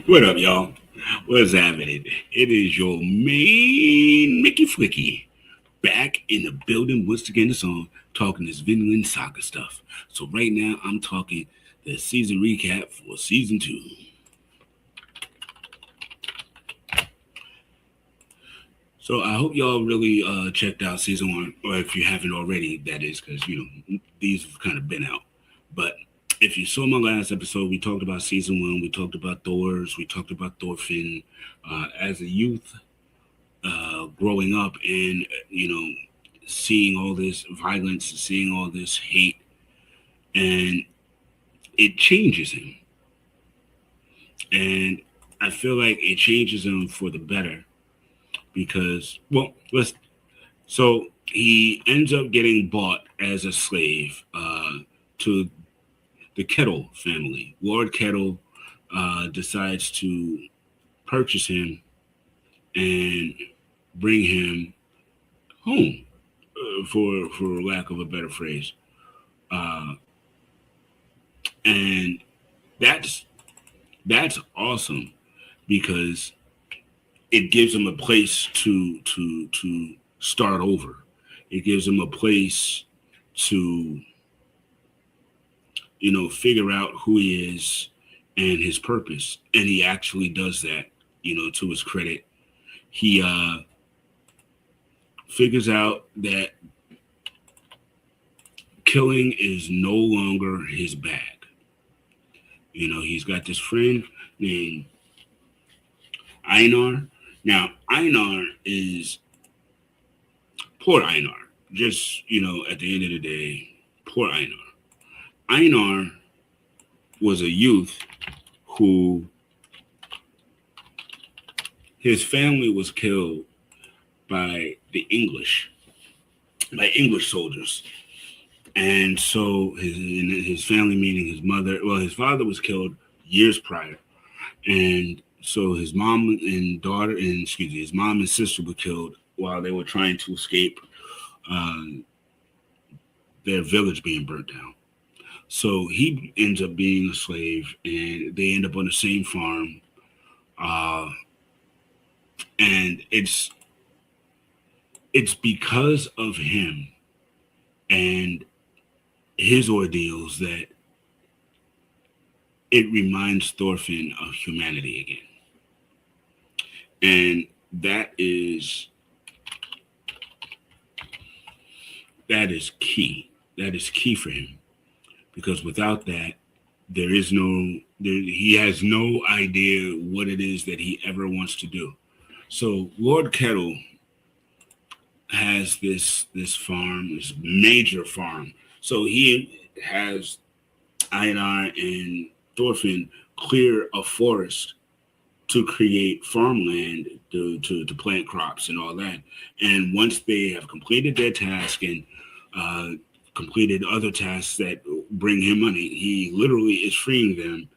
What up, y'all? What's happening? It is your main Mickey Flicky back in the building once again. The song talking this Vinland Saga stuff. So right now I'm talking the season recap for season two. So I hope y'all really checked out season one, or if you haven't already, that is, because these have kind of been out. But if you saw my last episode, we talked about season one. We talked about Thor's. We talked about Thorfinn as a youth growing up, and seeing all this violence, seeing all this hate, and it changes him. And I feel like it changes him for the better because, well, let's so he ends up getting bought as a slave to the Kettle family. Lord Kettle decides to purchase him and bring him home, for lack of a better phrase, uh, and that's that's awesome because it gives him a place to start over. It gives him a place to figure out who he is and his purpose, and he actually does that. To his credit, he figures out that killing is no longer his bag. He's got this friend named Einar. Now, Einar is poor Einar. Just, at the end of the day, poor Einar. Einar was a youth who his family was killed by the by English soldiers. And so his family, meaning his mother, well, his father was killed years prior. And so his mom and daughter, and excuse me, his mom and sister were killed while they were trying to escape their village being burnt down. So he ends up being a slave, and they end up on the same farm. Uh, and it's because of him and his ordeals that it reminds Thorfinn of humanity again. And that is key. That is key for him. Because without that, he has no idea what it is that he ever wants to do. So Lord Kettle has this farm, this major farm. So he has Einar and Thorfinn clear a forest to create farmland to plant crops and all that. And once they have completed their task and completed other tasks that bring him money, he literally is freeing them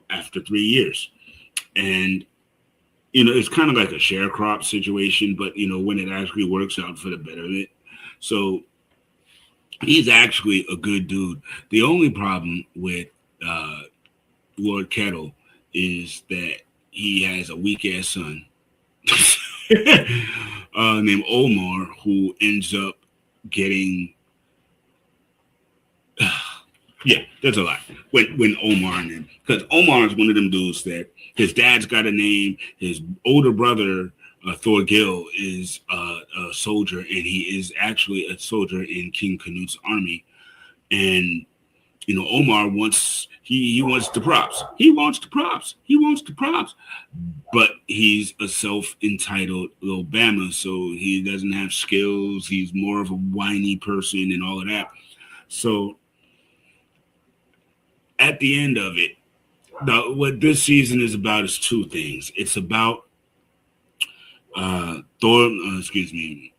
after 3 years. And it's kind of like a sharecrop situation, but when it actually works out for the better of it. So he's actually a good dude. The only problem with Lord Kettle is that he has a weak ass son named Omar, who ends up getting yeah, there's a lot when Omar and because Omar is one of them dudes that his dad's got a name. His older brother Thorgil is a soldier, and he is actually a soldier in King Canute's army. And Omar wants he wants the props. He wants the props. He wants the props. But he's a self-entitled little Bama, so he doesn't have skills. He's more of a whiny person and all of that. So at the end of it, what this season is about is two things. It's about excuse me.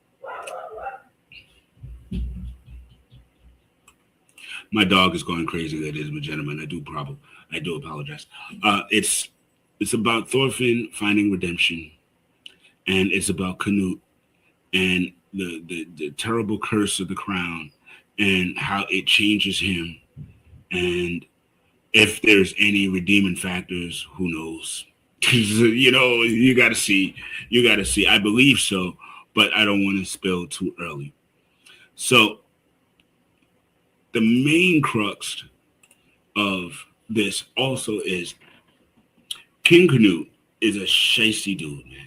My dog is going crazy, ladies and gentlemen. I do apologize. It's about Thorfinn finding redemption, and it's about Canute and the terrible curse of the crown and how it changes him and If there's any redeeming factors, who knows? You got to see. You got to see. I believe so, but I don't want to spill too early. So the main crux of this also is King Canute is a shisty dude, man.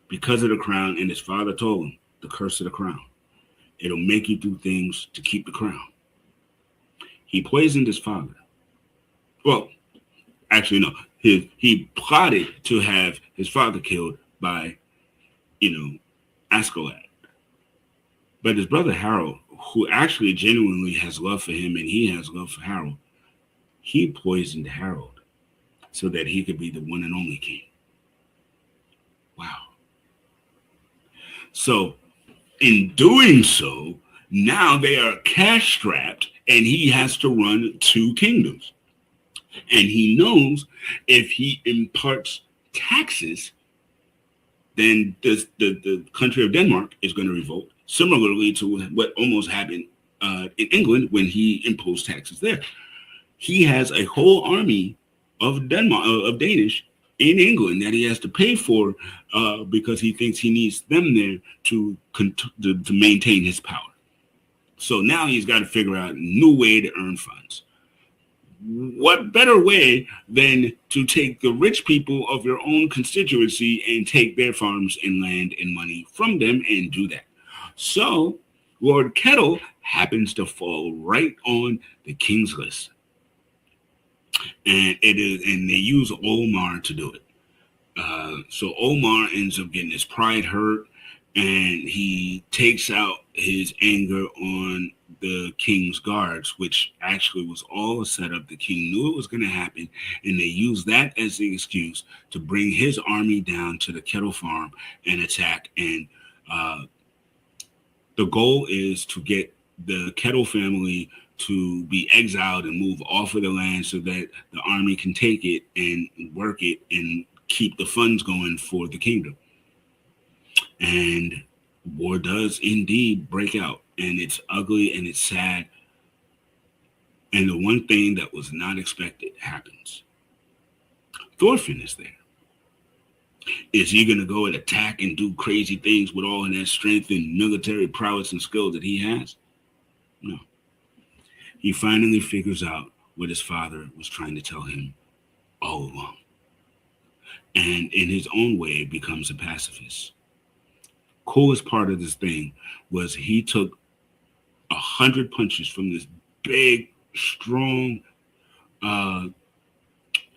Because of the crown, and his father told him the curse of the crown. It'll make you do things to keep the crown. He poisoned his father. Well, actually, no. He plotted to have his father killed by, Askeladd. But his brother Harold, who actually genuinely has love for him and he has love for Harold, he poisoned Harold so that he could be the one and only king. Wow. So, in doing so, now they are cash strapped and he has to run two kingdoms. And he knows if he imparts taxes, then the country of Denmark is going to revolt, similarly to what almost happened in England when he imposed taxes there. He has a whole army of Danish in England that he has to pay for because he thinks he needs them there to maintain his power. So now he's got to figure out a new way to earn funds. What better way than to take the rich people of your own constituency and take their farms and land and money from them and do that? So Lord Kettle happens to fall right on the king's list. And they use Omar to do it. So Omar ends up getting his pride hurt, and he takes out his anger on the king's guards, which actually was all a setup. The king knew it was going to happen, and they used that as the excuse to bring his army down to the Kettle farm and attack. And the goal is to get the Kettle family to be exiled and move off of the land so that the army can take it and work it and keep the funds going for the kingdom. And war does indeed break out, and it's ugly and it's sad. And the one thing that was not expected happens. Thorfinn is there. Is he going to go and attack and do crazy things with all of that strength and military prowess and skill that he has? No. He finally figures out what his father was trying to tell him all along. And in his own way, becomes a pacifist. Coolest part of this thing was he took 100 punches from this big, strong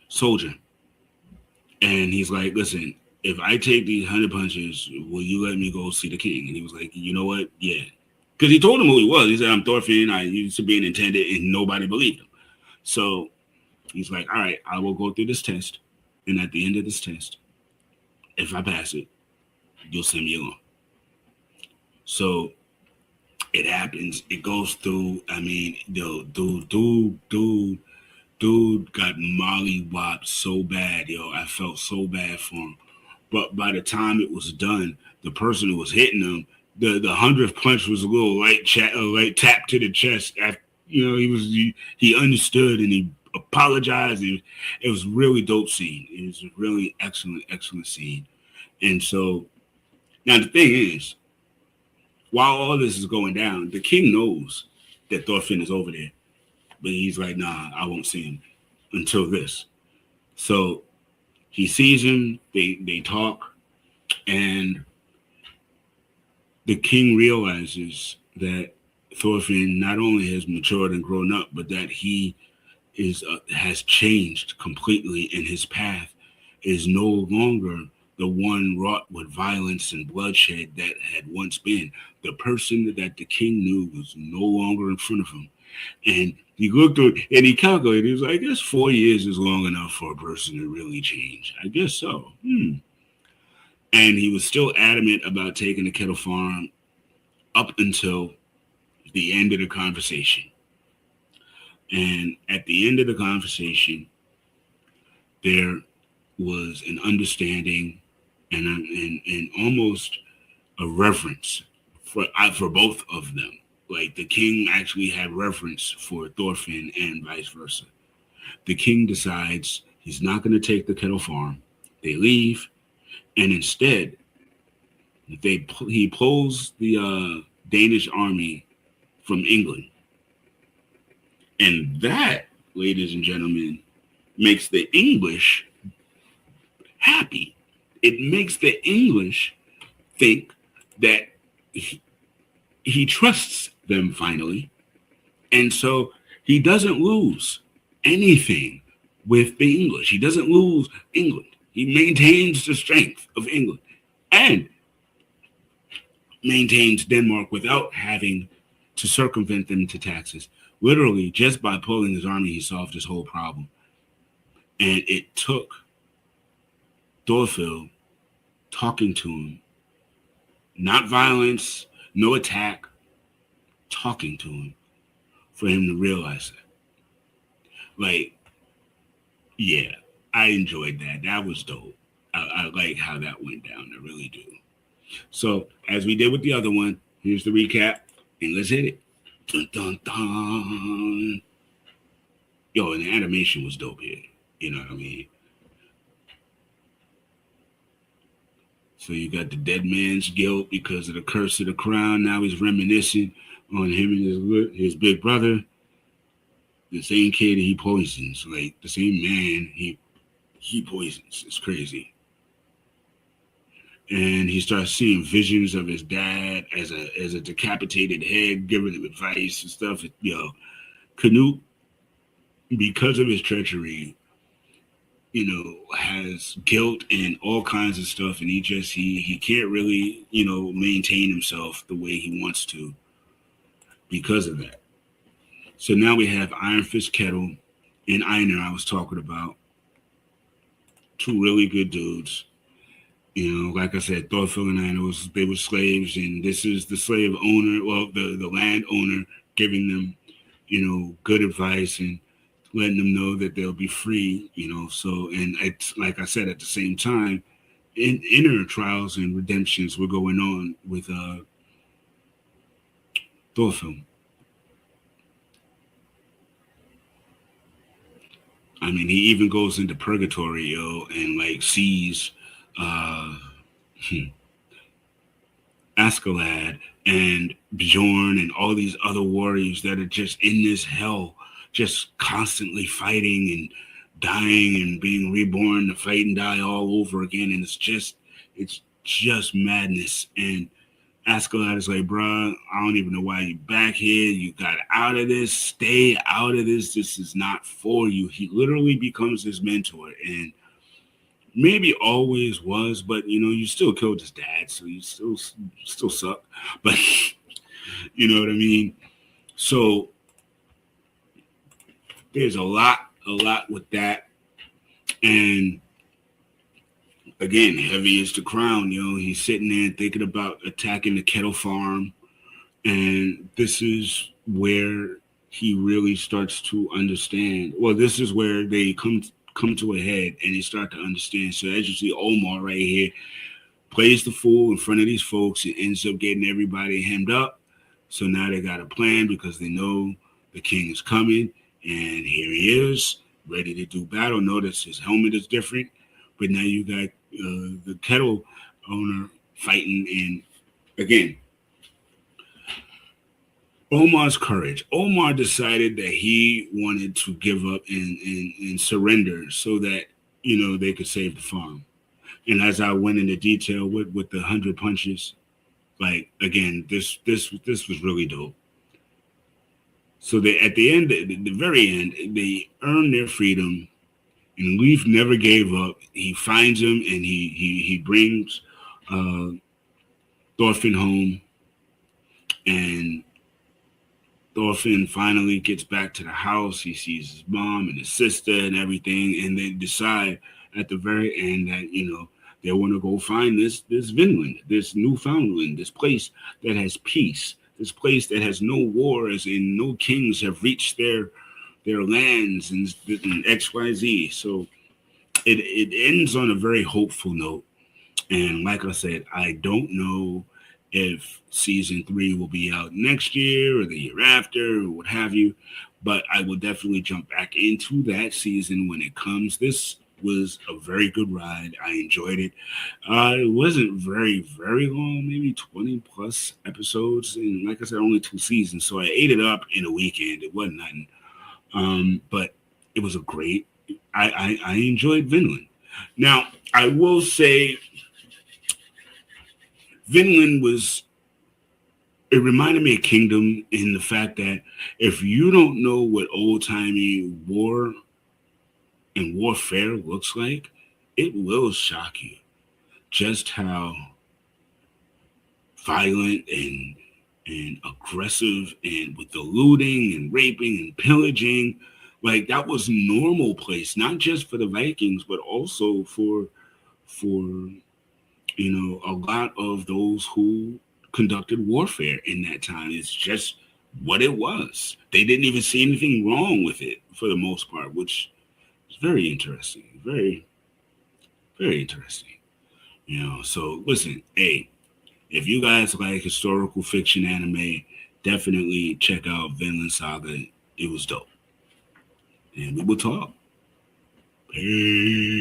soldier. And he's like, listen, if I take these 100 punches, will you let me go see the king? And he was like, you know what? Yeah. Because he told him who he was. He said, I'm Thorfinn. I used to be an intendant, and nobody believed him. So he's like, all right, I will go through this test. And at the end of this test, if I pass it, you'll send me along. So it happens. It goes through. I mean, dude got mollywopped so bad, yo. I felt so bad for him. But by the time it was done, the person who was hitting him, the 100th punch was a little light tap to the chest. After, he understood and he apologized. It was really dope scene. It was a really excellent scene. And so now the thing is, while all this is going down, the king knows that Thorfinn is over there. But he's like, nah, I won't see him until this. So he sees him, they talk, and the king realizes that Thorfinn not only has matured and grown up, but that he has changed completely, and his path is no longer the one wrought with violence and bloodshed that had once been. The person that the king knew was no longer in front of him. And he looked at and he calculated. He was like, I guess 4 years is long enough for a person to really change. I guess so. And he was still adamant about taking the Kettle farm up until the end of the conversation. And at the end of the conversation, there was an understanding and almost a reverence for both of them. Like the king actually had reverence for Thorfinn and vice versa. The king decides he's not going to take the kettle farm. They leave, and instead, he pulls the Danish army from England. And that, ladies and gentlemen, makes the English happy. It makes the English think that he trusts them finally. And so he doesn't lose anything with the English. He doesn't lose England. He maintains the strength of England and maintains Denmark without having to circumvent them to taxes. Literally, just by pulling his army, he solved this whole problem. And it took Thorfinn talking to him, not violence, no attack, talking to him for him to realize that. Like, yeah, I enjoyed that. That was dope. I like how that went down. I really do. So, as we did with the other one, here's the recap, and let's hit it. Dun, dun, dun. Yo, and the animation was dope here. You know what I mean? So you got the dead man's guilt because of the curse of the crown. Now he's reminiscing on him and his big brother. The same kid he poisons. Like, the same man he poisons. It's crazy. And he starts seeing visions of his dad as a decapitated head, giving him advice and stuff. Yo, Canute, because of his treachery, has guilt and all kinds of stuff, and he can't really, maintain himself the way he wants to because of that. So now we have Iron Fist Kettle and Einar I was talking about. Two really good dudes. Like I said, Thorfinn and Einar they were slaves, and this is the slave owner, well, the land owner giving them, good advice and letting them know that they'll be free, So, and it's like I said, at the same time, inner trials and redemptions were going on with Thorfinn. I mean, he even goes into purgatory, and like sees Askeladd and Bjorn and all these other warriors that are just in this hell, just constantly fighting and dying and being reborn to fight and die all over again. And it's just madness. And Askeladd is like, bruh, I don't even know why you back here. You got out of this. Stay out of this. This is not for you. He literally becomes his mentor, and maybe always was, but you still killed his dad, so you still suck. But you know what I mean? So there's a lot with that. And again, heavy is the crown, he's sitting there thinking about attacking the kettle farm. And this is where he really starts to understand. Well, this is where they come to a head and they start to understand. So as you see, Omar right here plays the fool in front of these folks and ends up getting everybody hemmed up. So now they got a plan because they know the king is coming, and here he is, ready to do battle. Notice his helmet is different, but now you got the kettle owner fighting. And again, Omar's courage. Omar decided that he wanted to give up and surrender so that, they could save the farm. And as I went into detail with the 100 punches, like, again, this was really dope. So at the very end, they earned their freedom, and Leif never gave up. He finds him, and he brings Thorfinn home, and Thorfinn finally gets back to the house. He sees his mom and his sister and everything, and they decide at the very end that, they want to go find this Vinland, this Newfoundland, this place that has peace, this place that has no wars and no kings have reached their lands and XYZ. So it ends on a very hopeful note. And like I said, I don't know if season 3 will be out next year or the year after or what have you, but I will definitely jump back into that season when it comes. This was a very good ride. I enjoyed it. It wasn't very long, maybe 20 plus episodes. And like I said, only 2 seasons. So I ate it up in a weekend. It wasn't nothing. But it was a great, I enjoyed Vinland. Now, I will say Vinland was, it reminded me of Kingdom in the fact that if you don't know what old timey war and warfare looks like, it will shock you just how violent and aggressive and with the looting and raping and pillaging, like that was normal place, not just for the Vikings, but also for a lot of those who conducted warfare in that time. It's just what it was. They didn't even see anything wrong with it for the most part, which is very interesting. Very interesting. So listen, hey, if you guys like historical fiction anime, definitely check out Vinland Saga. It was dope. And we will talk. Peace.